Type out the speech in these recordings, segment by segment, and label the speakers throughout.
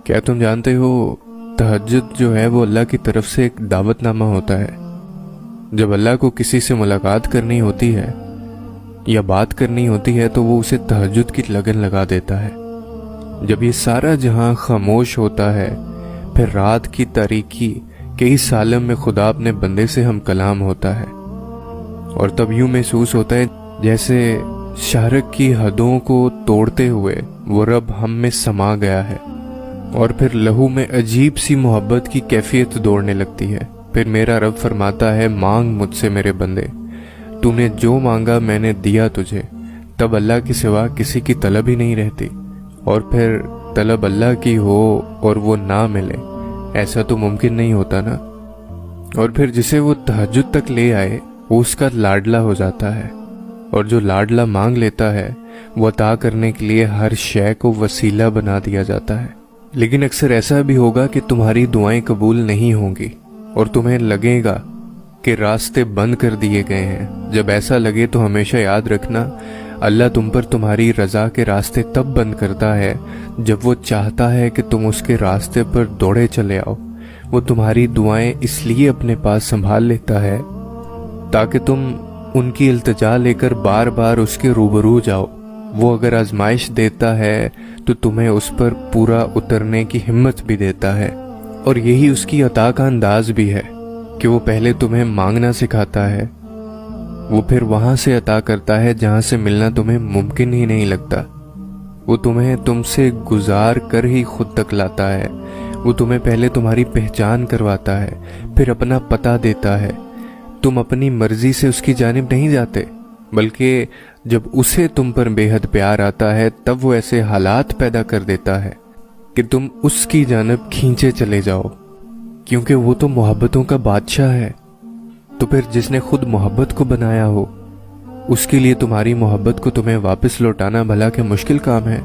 Speaker 1: کیا تم جانتے ہو تہجد جو ہے وہ اللہ کی طرف سے ایک دعوت نامہ ہوتا ہے۔ جب اللہ کو کسی سے ملاقات کرنی ہوتی ہے یا بات کرنی ہوتی ہے تو وہ اسے تہجد کی لگن لگا دیتا ہے۔ جب یہ سارا جہاں خاموش ہوتا ہے پھر رات کی تاریکی کے اس عالم میں خدا اپنے بندے سے ہم کلام ہوتا ہے، اور تب یوں محسوس ہوتا ہے جیسے شہرک کی حدوں کو توڑتے ہوئے وہ رب ہم میں سما گیا ہے، اور پھر لہو میں عجیب سی محبت کی کیفیت دوڑنے لگتی ہے۔ پھر میرا رب فرماتا ہے مانگ مجھ سے میرے بندے، تو نے جو مانگا میں نے دیا تجھے۔ تب اللہ کے سوا کسی کی طلب ہی نہیں رہتی، اور پھر طلب اللہ کی ہو اور وہ نہ ملے، ایسا تو ممکن نہیں ہوتا نا۔ اور پھر جسے وہ تہجد تک لے آئے وہ اس کا لاڈلا ہو جاتا ہے، اور جو لاڈلا مانگ لیتا ہے وہ عطا کرنے کے لیے ہر شے کو وسیلہ بنا دیا جاتا ہے۔ لیکن اکثر ایسا بھی ہوگا کہ تمہاری دعائیں قبول نہیں ہوں گی اور تمہیں لگے گا کہ راستے بند کر دیے گئے ہیں۔ جب ایسا لگے تو ہمیشہ یاد رکھنا اللہ تم پر تمہاری رضا کے راستے تب بند کرتا ہے جب وہ چاہتا ہے کہ تم اس کے راستے پر دوڑے چلے آؤ۔ وہ تمہاری دعائیں اس لیے اپنے پاس سنبھال لیتا ہے تاکہ تم ان کی التجا لے کر بار بار اس کے روبرو جاؤ۔ وہ اگر آزمائش دیتا ہے تو تمہیں اس پر پورا اترنے کی ہمت بھی دیتا ہے، اور یہی اس کی عطا کا انداز بھی ہے کہ وہ پہلے تمہیں مانگنا سکھاتا ہے، وہ پھر وہاں سے عطا کرتا ہے جہاں سے ملنا تمہیں ممکن ہی نہیں لگتا۔ وہ تمہیں تم سے گزار کر ہی خود تک لاتا ہے۔ وہ تمہیں پہلے تمہاری پہچان کرواتا ہے، پھر اپنا پتہ دیتا ہے۔ تم اپنی مرضی سے اس کی جانب نہیں جاتے، بلکہ جب اسے تم پر بے حد پیار آتا ہے تب وہ ایسے حالات پیدا کر دیتا ہے کہ تم اس کی جانب کھینچے چلے جاؤ، کیونکہ وہ تو محبتوں کا بادشاہ ہے۔ تو پھر جس نے خود محبت کو بنایا ہو اس کے لیے تمہاری محبت کو تمہیں واپس لوٹانا بھلا کہ مشکل کام ہے؟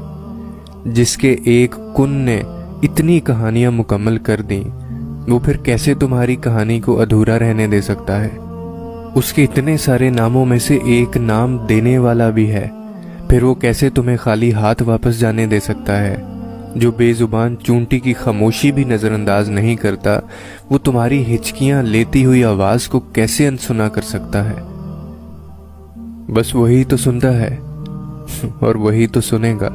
Speaker 1: جس کے ایک کن نے اتنی کہانیاں مکمل کر دیں وہ پھر کیسے تمہاری کہانی کو ادھورا رہنے دے سکتا ہے؟ اس کے اتنے سارے ناموں میں سے ایک نام دینے والا بھی ہے، پھر وہ کیسے تمہیں خالی ہاتھ واپس جانے دے سکتا ہے؟ جو بے زبان چونٹی کی خاموشی بھی نظر انداز نہیں کرتا، وہ تمہاری ہچکیاں لیتی ہوئی آواز کو کیسے انسنا کر سکتا ہے؟ بس وہی تو سنتا ہے اور وہی تو سنے گا۔